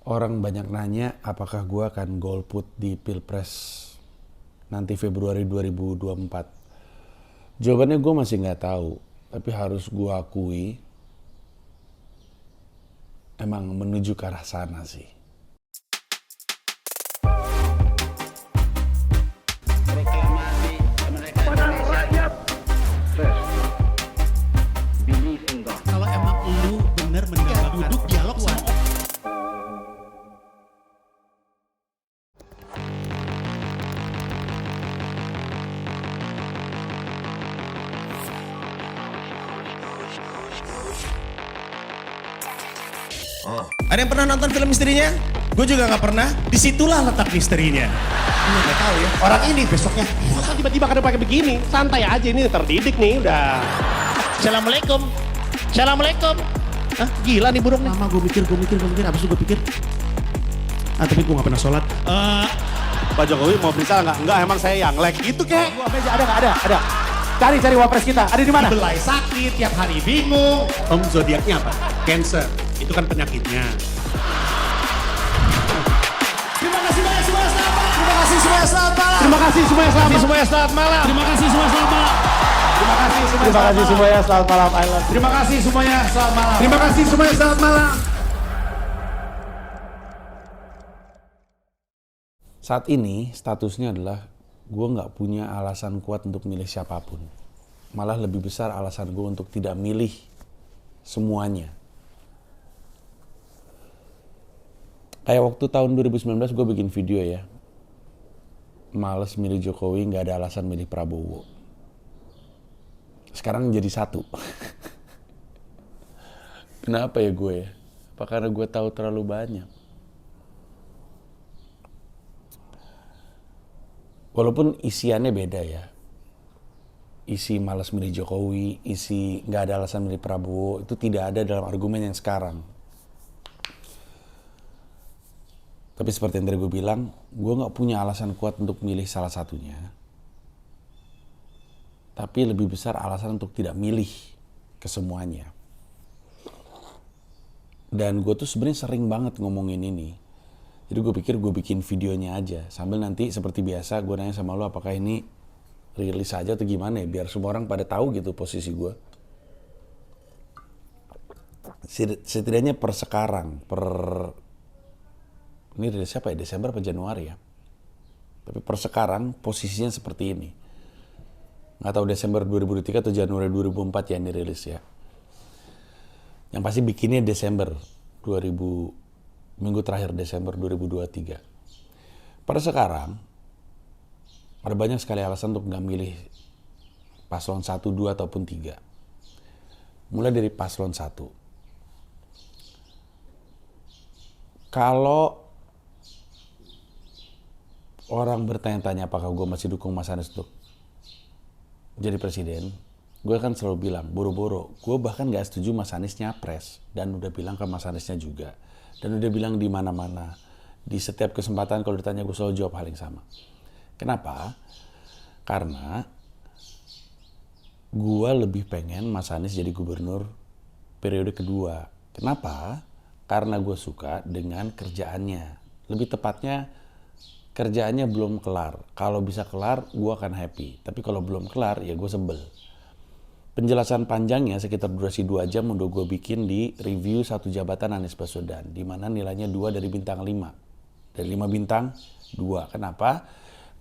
Orang banyak nanya apakah gue akan golput di Pilpres nanti Februari 2024. Jawabannya gue masih nggak tahu, tapi harus gue akui emang menuju ke arah sana sih. Proklamasi kemerdekaan Indonesia. Believe in God. Kalau emang lu bener mendapatkan duduk dialog sama Ada yang pernah nonton film misterinya? Gue juga nggak pernah. Disitulah letak misterinya. Nggak tahu ya. Orang ini besoknya. Masa tiba-tiba kada pakai begini? Santai aja, ini terdidik nih udah. Assalamualaikum. Assalamualaikum. Hah? Gila nih burung nih. lama gue mikir, abis itu gue pikir. Tapi gue gak pernah sholat. Pak Jokowi mau bisa nggak? Enggak, emang saya yang lag gitu kek. Gua meja ada nggak? Ada. Cari wapres kita. Ada di mana? Belai sakit, tiap hari bingung. Om zodiaknya apa? Cancer. Itu kan penyakitnya. Terima kasih banyak semuanya, selamat malam. Terima kasih semuanya selamat malam. Terima kasih semuanya selamat malam. Terima kasih semuanya, selamat malam. Terima kasih semuanya selamat malam. I love you. Terima kasih semuanya selamat malam. Terima kasih semuanya selamat malam. Saat ini statusnya adalah gue nggak punya alasan kuat untuk milih siapapun. Malah lebih besar alasan gue untuk tidak milih semuanya. Kayak waktu tahun 2019 gue bikin video ya. Males milih Jokowi, nggak ada alasan milih Prabowo. Sekarang jadi satu. Kenapa ya gue ya? Apa karena gue tahu terlalu banyak? Walaupun isiannya beda ya. Isi malas milih Jokowi, isi nggak ada alasan milih Prabowo, itu tidak ada dalam argumen yang sekarang. Tapi seperti yang tadi gue bilang, gue nggak punya alasan kuat untuk milih salah satunya. Tapi lebih besar alasan untuk tidak milih kesemuanya. Dan gue tuh sebenarnya sering banget ngomongin ini. Jadi gue pikir gue bikin videonya aja. Sambil nanti seperti biasa gue nanya sama lo apakah ini rilis aja atau gimana ya. Biar semua orang pada tahu gitu posisi gue. Setidaknya per sekarang, ini rilis siapa ya? Desember atau Januari ya? Tapi per sekarang posisinya seperti ini. Nggak tahu Desember 2023 atau Januari 2004 ya ini rilis ya. Yang pasti bikinnya Desember 2000, minggu terakhir Desember 2023. Pada sekarang, ada banyak sekali alasan untuk nggak milih paslon 1, 2, ataupun 3. Mulai dari paslon 1. Kalau orang bertanya-tanya apakah gue masih dukung Mas Anies untuk jadi presiden, gue kan selalu bilang, boro-boro. Gue bahkan gak setuju Mas Anies nyapres. Dan udah bilang ke Mas Aniesnya juga. Dan udah bilang di mana-mana. Di setiap kesempatan kalau ditanya gue selalu jawab hal yang sama. Kenapa? Karena gue lebih pengen Mas Anies jadi gubernur periode kedua. Kenapa? Karena gue suka dengan kerjaannya. Lebih tepatnya, kerjaannya belum kelar. Kalau bisa kelar, gue akan happy. Tapi kalau belum kelar, ya gue sebel. Penjelasan panjangnya sekitar durasi 2 jam udah gue bikin di review 1 jabatan Anies Baswedan. Di mana nilainya 2 dari bintang 5. Dari 5 bintang, 2. Kenapa?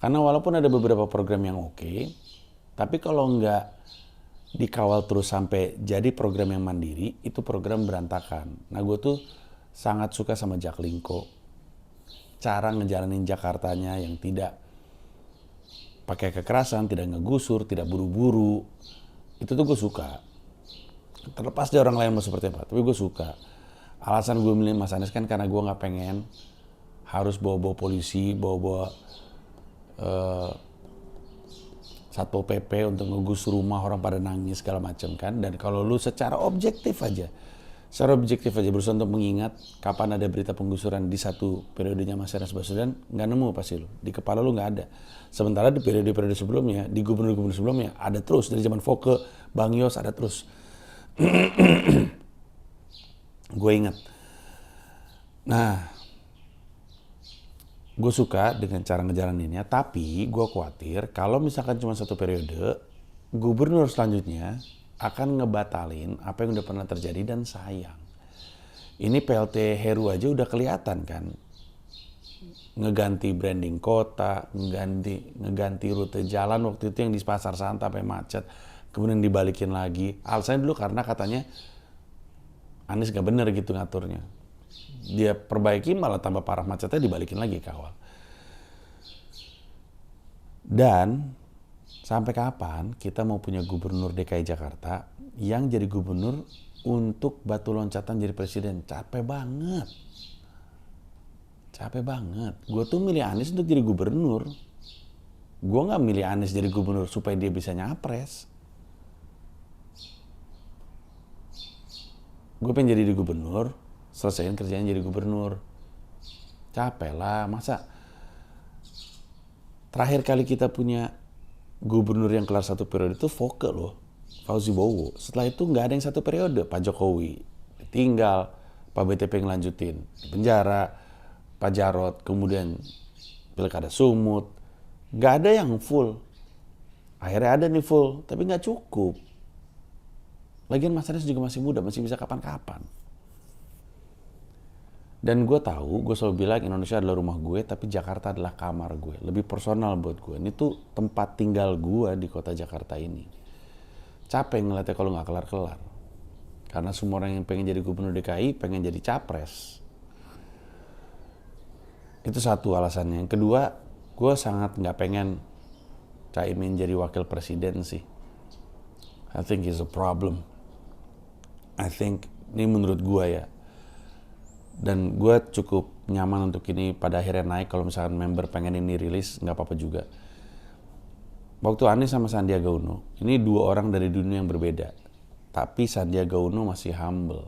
Karena walaupun ada beberapa program yang oke, tapi kalau nggak dikawal terus sampai jadi program yang mandiri, itu program berantakan. Nah gue tuh sangat suka sama Jaklingko. Cara ngejalanin Jakartanya yang tidak pakai kekerasan, tidak ngegusur, tidak buru-buru. Itu tuh gue suka. Terlepas dari orang lain mau seperti apa, tapi gue suka. Alasan gue milih Mas Anies kan karena gue gak pengen harus bawa-bawa polisi, bawa-bawa Satpol PP untuk ngegusur rumah orang pada nangis segala macam kan. Dan kalau lu secara objektif aja berusaha untuk mengingat kapan ada berita penggusuran di satu periodenya Mas Anies Baswedan, nggak nemu pasti lu. Di kepala lu nggak ada. Sementara di periode-periode sebelumnya, di gubernur-gubernur sebelumnya, ada terus. Dari zaman Foke, Bang Yos, ada terus. Gue ingat. Nah, gue suka dengan cara ngejalaninnya, tapi gue khawatir kalau misalkan cuma 1 periode, gubernur selanjutnya akan ngebatalin apa yang udah pernah terjadi dan sayang. Ini PLT Heru aja udah kelihatan kan, ngeganti branding kota, ngeganti rute jalan waktu itu yang di Pasar Santa sampai macet, kemudian dibalikin lagi. Alasannya dulu karena katanya Anies gak bener gitu ngaturnya. Dia perbaiki malah tambah parah macetnya, dibalikin lagi ke awal. Dan sampai kapan kita mau punya gubernur DKI Jakarta yang jadi gubernur untuk batu loncatan jadi presiden? Capek banget. Capek banget. Gue tuh milih Anies untuk jadi gubernur. Gue gak milih Anies jadi gubernur supaya dia bisa nyapres. Gue pengen jadi gubernur, selesaiin kerjaan jadi gubernur. Capek lah, masa terakhir kali kita punya gubernur yang kelar 1 periode itu Foke loh, Fauzi Bowo. Setelah itu nggak ada yang 1 periode. Pak Jokowi tinggal, Pak BTP ngelanjutin di penjara, Pak Jarod, kemudian pilkada Sumut. Nggak ada yang full. Akhirnya ada nih full, tapi nggak cukup. Lagian Mas Anies juga masih muda, masih bisa kapan-kapan. Dan gue tahu, gue selalu bilang Indonesia adalah rumah gue, tapi Jakarta adalah kamar gue. Lebih personal buat gue. Ini tuh tempat tinggal gue di kota Jakarta ini. Capek ngeliatnya kalau nggak kelar-kelar. Karena semua orang yang pengen jadi gubernur DKI, pengen jadi capres. Itu satu alasannya. Yang kedua, gue sangat nggak pengen Caimin jadi wakil presiden sih. I think it's a problem. I think, ini menurut gue ya. Dan gue cukup nyaman untuk ini pada akhirnya naik. Kalau misalkan member pengen ini rilis, nggak apa-apa juga. Waktu Anies sama Sandiaga Uno, ini 2 orang dari dunia yang berbeda. Tapi Sandiaga Uno masih humble.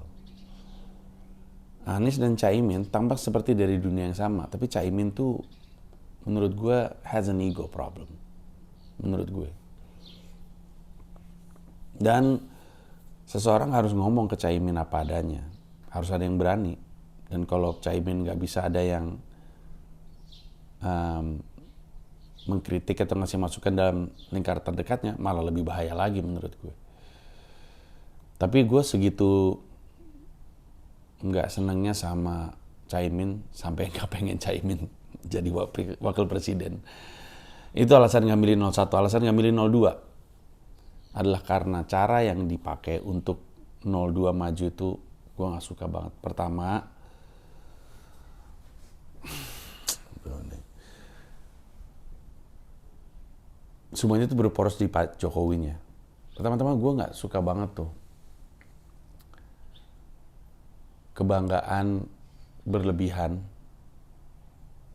Anies dan Caimin tampak seperti dari dunia yang sama. Tapi Caimin tuh menurut gue has an ego problem. Menurut gue. Dan seseorang harus ngomong ke Caimin apa adanya. Harus ada yang berani. Dan kalau Caimin nggak bisa ada yang mengkritik atau ngasih masukan dalam lingkar terdekatnya, malah lebih bahaya lagi menurut gue. Tapi gue segitu nggak senangnya sama Caimin sampai nggak pengen Caimin jadi wakil presiden. Itu alasan ngambilin 01. Alasan ngambilin 02 adalah karena cara yang dipakai untuk 02 maju itu gue gak suka banget. Pertama, semuanya itu berporos di Pak Jokowinya. Pertama-tama gue gak suka banget tuh kebanggaan berlebihan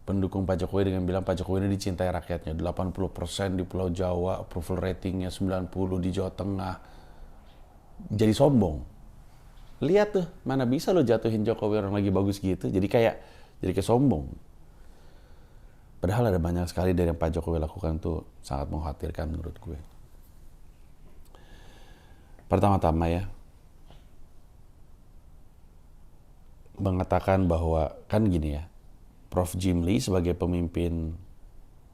pendukung Pak Jokowi dengan bilang Pak Jokowi ini dicintai rakyatnya. 80% di Pulau Jawa, approval ratingnya 90 di Jawa Tengah. Jadi sombong. Lihat tuh, mana bisa lo jatuhin Jokowi orang lagi bagus gitu. Jadi kayak sombong. Padahal ada banyak sekali dari yang Pak Jokowi lakukan tuh sangat mengkhawatirkan menurut gue. Pertama-tama ya, mengatakan bahwa kan gini ya, Prof. Jimli sebagai pemimpin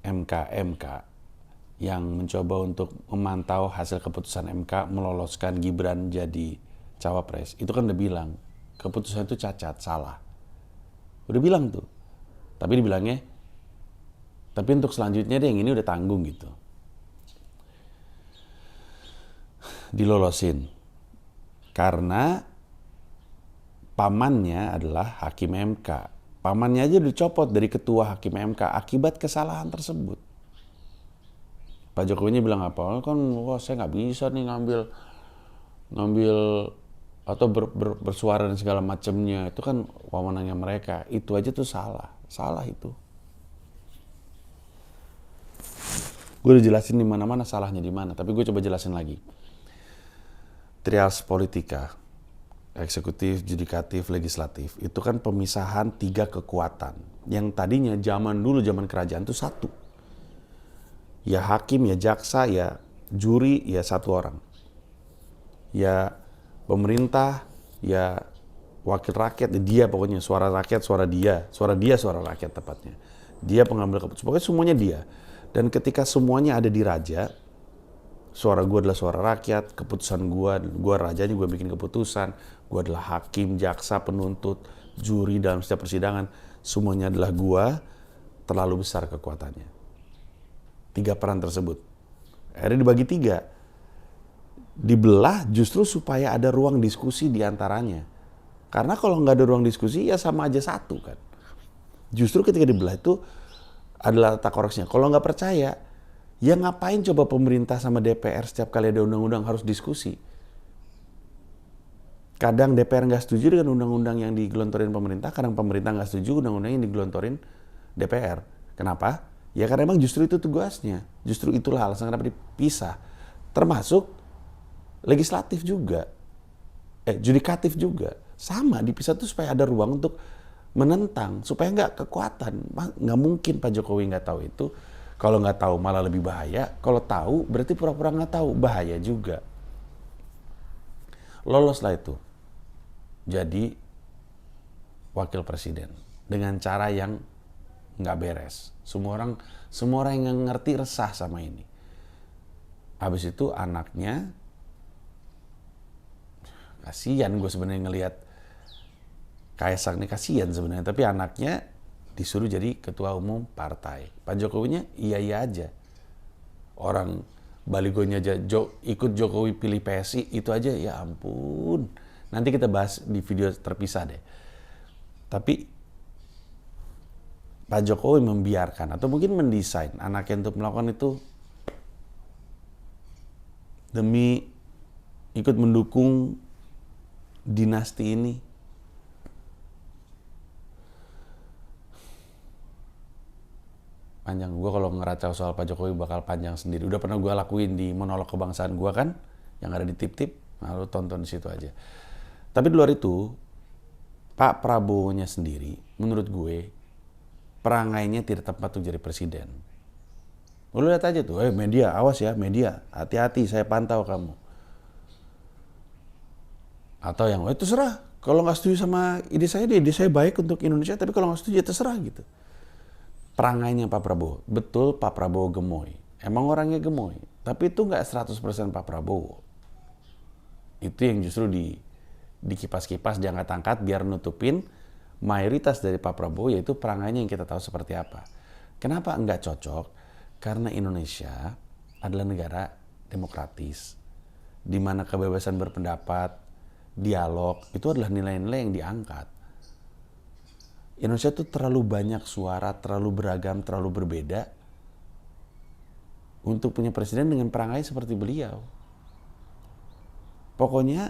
MK yang mencoba untuk memantau hasil keputusan MK meloloskan Gibran jadi cawapres, itu kan udah bilang keputusan itu cacat, salah. Udah bilang tuh. Tapi dibilangnya, tapi untuk selanjutnya deh yang ini udah tanggung gitu. Dilolosin. Karena pamannya adalah hakim MK. Pamannya aja dicopot dari ketua hakim MK akibat kesalahan tersebut. Pak Jokowi bilang apa? Kan saya nggak bisa nih ngambil atau bersuara dan segala macamnya. Itu kan wewenangnya mereka. Itu aja tuh salah itu. Gue udah jelasin di mana-mana salahnya di mana. Tapi gue coba jelasin lagi. Trias politika. Eksekutif, yudikatif, legislatif. Itu kan pemisahan 3 kekuatan. Yang tadinya zaman kerajaan itu 1. Ya hakim, ya jaksa, ya juri, ya 1 orang. Ya pemerintah, ya wakil rakyat, dia pokoknya suara rakyat, suara dia, suara rakyat tepatnya. Dia pengambil keputusan. Pokoknya semuanya dia. Dan ketika semuanya ada di raja, suara gue adalah suara rakyat, keputusan gue rajanya, gue bikin keputusan, gue adalah hakim, jaksa, penuntut, juri dalam setiap persidangan, semuanya adalah gue, terlalu besar kekuatannya. 3 peran tersebut. Akhirnya dibagi 3. Dibelah justru supaya ada ruang diskusi di antaranya. Karena kalau nggak ada ruang diskusi, ya sama aja satu kan. Justru ketika dibelah itu adalah letak koreksinya. Kalau nggak percaya, ya ngapain coba pemerintah sama DPR setiap kali ada undang-undang harus diskusi. Kadang DPR nggak setuju dengan undang-undang yang digelontorin pemerintah, kadang pemerintah nggak setuju undang-undang yang digelontorin DPR. Kenapa? Ya karena emang justru itu tugasnya. Justru itulah alasan kenapa dipisah. Termasuk legislatif juga. Judikatif juga. Sama, dipisah tuh supaya ada ruang untuk menentang, supaya nggak kekuatan. Nggak mungkin Pak Jokowi nggak tahu itu. Kalau nggak tahu malah lebih bahaya. Kalau tahu berarti pura-pura nggak tahu, bahaya juga. Loloslah itu. Jadi wakil presiden dengan cara yang nggak beres. Semua orang yang ngerti resah sama ini. Habis itu anaknya, kasihan gue sebenarnya ngelihat Kaisang nih, kasihan sebenarnya, tapi anaknya disuruh jadi ketua umum partai. Pak Jokowinya iya aja. Orang baligonya aja ikut Jokowi pilih PSI itu aja, ya ampun. Nanti kita bahas di video terpisah deh. Tapi Pak Jokowi membiarkan atau mungkin mendesain anaknya untuk melakukan itu demi ikut mendukung dinasti ini. Panjang, gue kalau ngeracau soal Pak Jokowi bakal panjang sendiri. Udah pernah gue lakuin di monolog kebangsaan gue kan, yang ada di tip-tip. Nah, lu tonton di situ aja. Tapi di luar itu, Pak Prabowo-nya sendiri, menurut gue, perangainya tidak tepat untuk jadi presiden. Lu lihat aja tuh, media, awas ya, media, hati-hati, saya pantau kamu. Atau yang, terserah, kalau nggak setuju sama ide saya baik untuk Indonesia, tapi kalau nggak setuju ya terserah gitu. Perangainya Pak Prabowo, betul Pak Prabowo gemoy. Emang orangnya gemoy, tapi itu nggak 100% Pak Prabowo. Itu yang justru dikipas-kipas, diangkat-angkat biar nutupin mayoritas dari Pak Prabowo, yaitu perangainya yang kita tahu seperti apa. Kenapa nggak cocok? Karena Indonesia adalah negara demokratis, di mana kebebasan berpendapat, dialog, itu adalah nilai-nilai yang diangkat. Indonesia itu terlalu banyak suara, terlalu beragam, terlalu berbeda untuk punya presiden dengan perangai seperti beliau. Pokoknya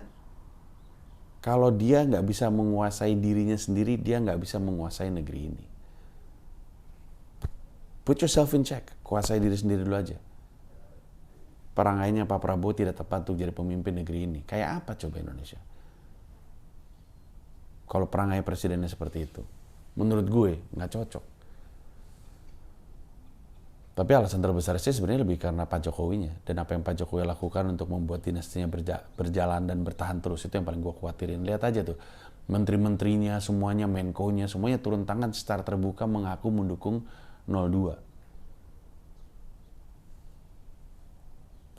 kalau dia nggak bisa menguasai dirinya sendiri, dia nggak bisa menguasai negeri ini. Put yourself in check, kuasai diri sendiri dulu aja. Perangainya Pak Prabowo tidak tepat untuk jadi pemimpin negeri ini. Kayak apa coba Indonesia? Kalau perangai presidennya seperti itu. Menurut gue nggak cocok. Tapi alasan terbesar sih sebenarnya lebih karena Pak Jokowinya dan apa yang Pak Jokowi lakukan untuk membuat dinastinya berjalan dan bertahan terus, itu yang paling gue khawatirin. Lihat aja tuh, menteri-menterinya semuanya, Menko-nya semuanya turun tangan secara terbuka mengaku mendukung 02.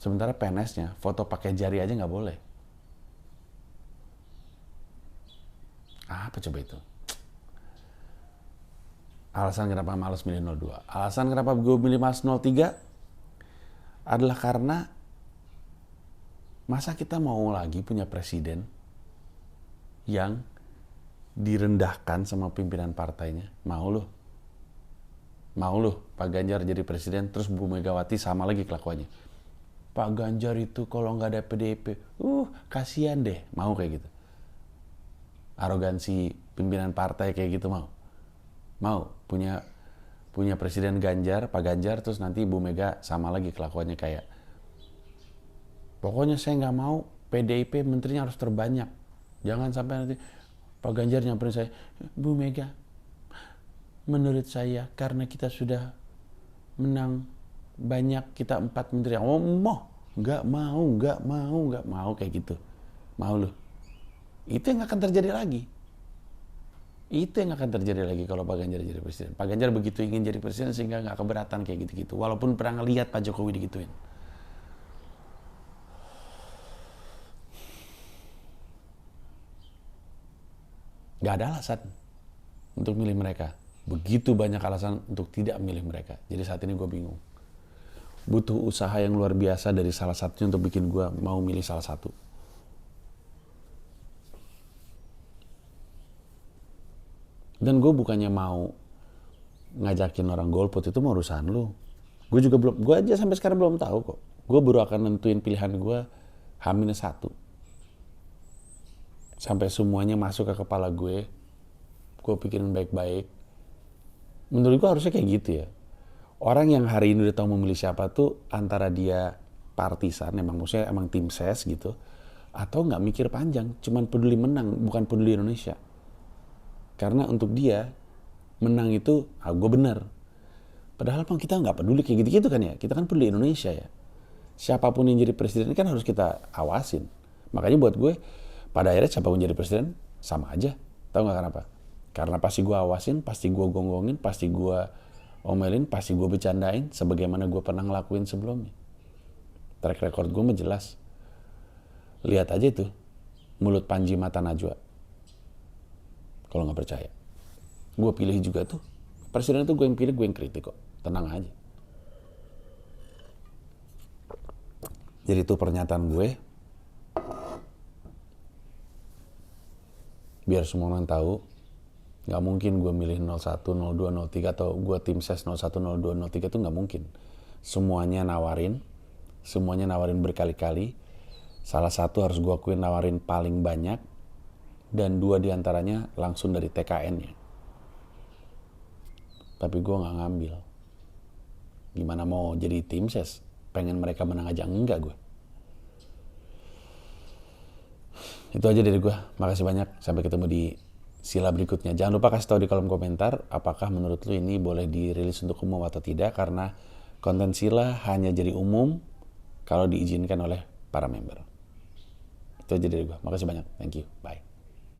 Sementara PNS-nya foto pakai jari aja nggak boleh. Apa coba itu? Alasan kenapa malas milih 02. Alasan kenapa gue milih malas 03 adalah karena masa kita mau lagi punya presiden yang direndahkan sama pimpinan partainya. Mau loh Pak Ganjar jadi presiden, terus Bu Megawati sama lagi kelakuannya. Pak Ganjar itu kalau nggak ada PDIP, kasihan deh. Mau kayak gitu. Arogansi pimpinan partai kayak gitu mau punya presiden Ganjar, Pak Ganjar, terus nanti Bu Mega sama lagi kelakuannya kayak, pokoknya saya nggak mau PDIP menterinya harus terbanyak, jangan sampai nanti Pak Ganjar nyamperin saya, Bu Mega, menurut saya karena kita sudah menang banyak, kita 4 menteri, nggak mau kayak gitu, mau loh, itu yang akan terjadi lagi. Itu yang akan terjadi lagi kalau Pak Ganjar jadi presiden. Pak Ganjar begitu ingin jadi presiden sehingga nggak keberatan kayak gitu-gitu. Walaupun pernah ngelihat Pak Jokowi digituin. Gak ada alasan untuk milih mereka. Begitu banyak alasan untuk tidak milih mereka. Jadi saat ini gue bingung. Butuh usaha yang luar biasa dari salah satunya untuk bikin gue mau milih salah satu. Dan gue bukannya mau ngajakin orang golput, itu mau urusan lu. Gue aja sampai sekarang belum tahu kok. Gue baru akan nentuin pilihan gue H-1. Sampai semuanya masuk ke kepala gue pikirin baik-baik. Menurut gue harusnya kayak gitu ya. Orang yang hari ini udah tahu memilih siapa tuh antara dia partisan, maksudnya emang tim ses gitu, atau nggak mikir panjang, cuman peduli menang, bukan peduli Indonesia. Karena untuk dia, menang itu, gue benar. Padahal kita nggak peduli kayak gitu-gitu kan ya. Kita kan peduli Indonesia ya. Siapapun yang jadi presiden kan harus kita awasin. Makanya buat gue, pada akhirnya siapapun jadi presiden, sama aja. Tahu nggak kenapa? Karena pasti gue awasin, pasti gue gonggongin, pasti gue omelin, pasti gue bercandain, sebagaimana gue pernah ngelakuin sebelumnya. Track record gue mah jelas. Lihat aja itu, mulut Panji mata Najwa. Kalau nggak percaya, gue pilih juga tuh. Presiden itu gue yang pilih, gue yang kritik kok. Tenang aja. Jadi itu pernyataan gue. Biar semua orang tahu, nggak mungkin gue milih 01, 02, 03 atau gue tim ses 01, 02, 03 itu nggak mungkin. Semuanya nawarin berkali-kali. Salah satu harus gue akuin nawarin paling banyak. Dan 2 diantaranya langsung dari TKN-nya. Tapi gue nggak ngambil. Gimana mau jadi tim ses? Pengen mereka menang aja enggak gue. Itu aja dari gue. Makasih banyak. Sampai ketemu di sila berikutnya. Jangan lupa kasih tahu di kolom komentar apakah menurut lu ini boleh dirilis untuk umum atau tidak, karena konten sila hanya jadi umum kalau diizinkan oleh para member. Itu aja dari gue. Makasih banyak. Thank you. Bye.